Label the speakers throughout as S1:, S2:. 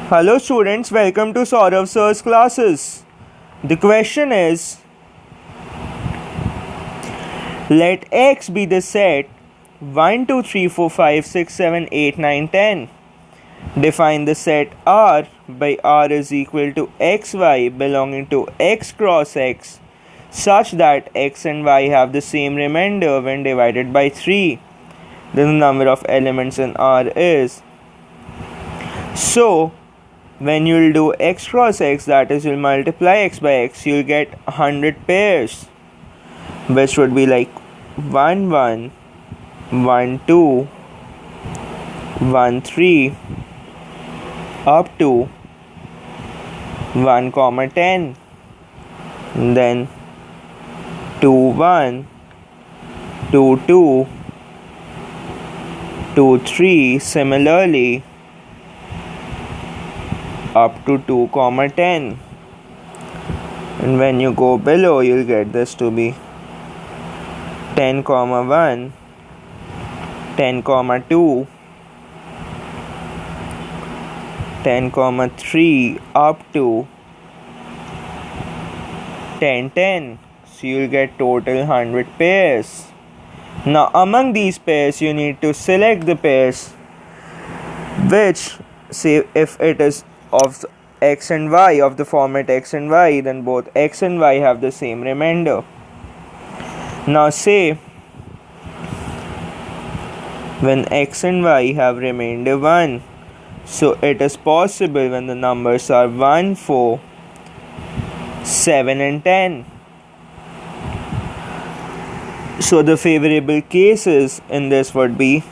S1: Hello students, welcome to Saurav Sir's classes. The question is, let X be the set 1, 2, 3, 4, 5, 6, 7, 8, 9, 10. Define the set R by R is equal to XY belonging to X cross X such that X and Y have the same remainder when divided by 3. Then the number of elements in R is. So, when you'll do X cross X, that is, you'll multiply X by X, you'll get 100 pairs, which would be like 1, 1, 1, 2, 1, 3, up to 1, 10. Then 2, 1, 2, 2, 2, 3, similarly up to 2, 10. And when you go below, you'll get this to be 10, 1, 10, 2, 10, 3, up to 10, 10. So you'll get total 100 pairs. Now among these pairs, you need to select the pairs which, say, if it is of X and Y, of the format X and Y, then both X and Y have the same remainder. Now say when X and Y have remainder 1, so it is possible when the numbers are 1, 4, 7 and 10. So the favorable cases in this would be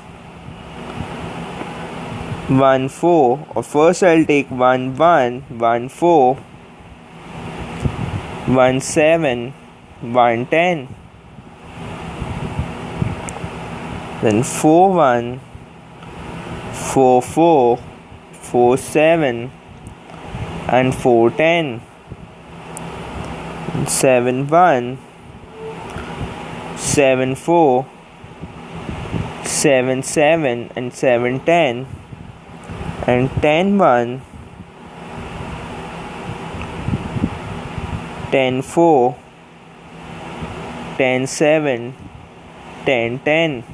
S1: 1, 4, or first I'll take 1, 1, 1, 4, 1, 7, 1, 10. Then 4, 1, 4, 4, 4, 7, and 4, 10. 7, 1, 7, 4, 7, 7, and 7, 10. And 10, 1, 10, 4, 10, 7, 10, 10.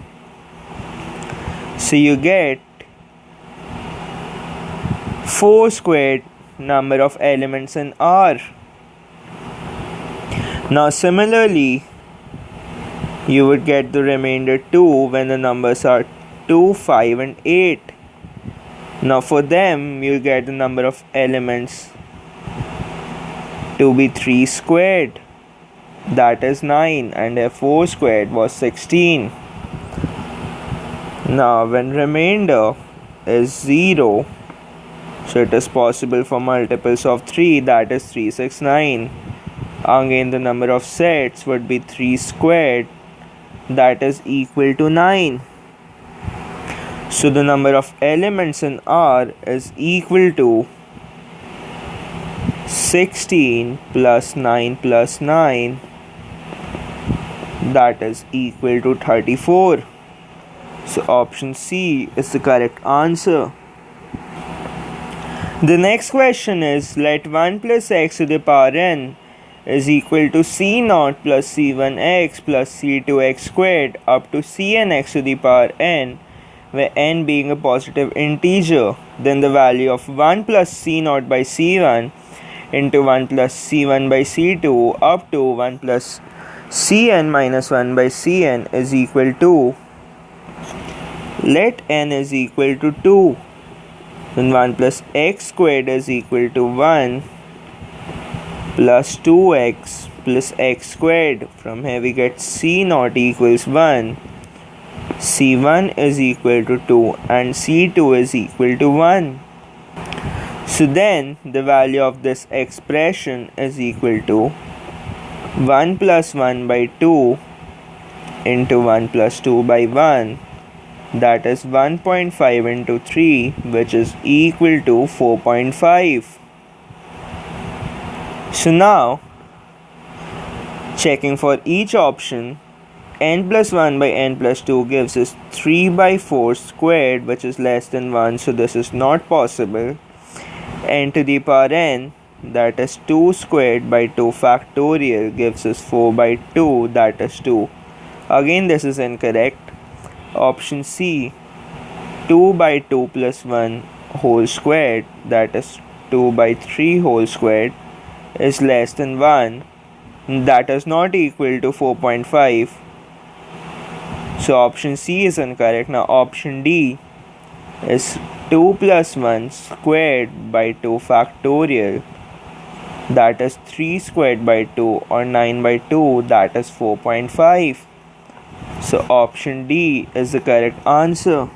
S1: So you get 4 squared number of elements in R. Now similarly, you would get the remainder 2 when the numbers are 2, 5 and 8. Now for them, you get the number of elements to be 3 squared, that is 9, and a 4 squared was 16. Now when remainder is 0, so it is possible for multiples of 3, that is 3, 6, 9. Again the number of sets would be 3 squared, that is equal to 9. So the number of elements in R is equal to 16 plus 9 plus 9, that is equal to 34. So option C is the correct answer. The next question is, let 1 plus x to the power n is equal to c0 plus c1x plus c2x squared up to cnx to the power n, where n being a positive integer. Then the value of 1 plus c0 by c1 into 1 plus c1 by c2 up to 1 plus cn minus 1 by cn is equal to, let n is equal to 2. Then 1 plus x squared is equal to 1 plus 2x plus x squared. From here we get c0 equals 1, c1 is equal to 2 and c2 is equal to 1. So then the value of this expression is equal to 1 plus 1 by 2 into 1 plus 2 by 1, that is 1.5 into 3, which is equal to 4.5. So now, checking for each option, n plus 1 by n plus 2 gives us 3 by 4 squared, which is less than 1, so this is not possible. n to the power n, that is 2 squared by 2 factorial, gives us 4 by 2, that is 2. Again this is incorrect. Option C, 2 by 2 plus 1 whole squared, that is 2 by 3 whole squared, is less than 1. That is not equal to 4.5. So option C is incorrect. Now option D is 2 plus 1 squared by 2 factorial, that is 3 squared by 2 or 9 by 2, that is 4.5. So option D is the correct answer.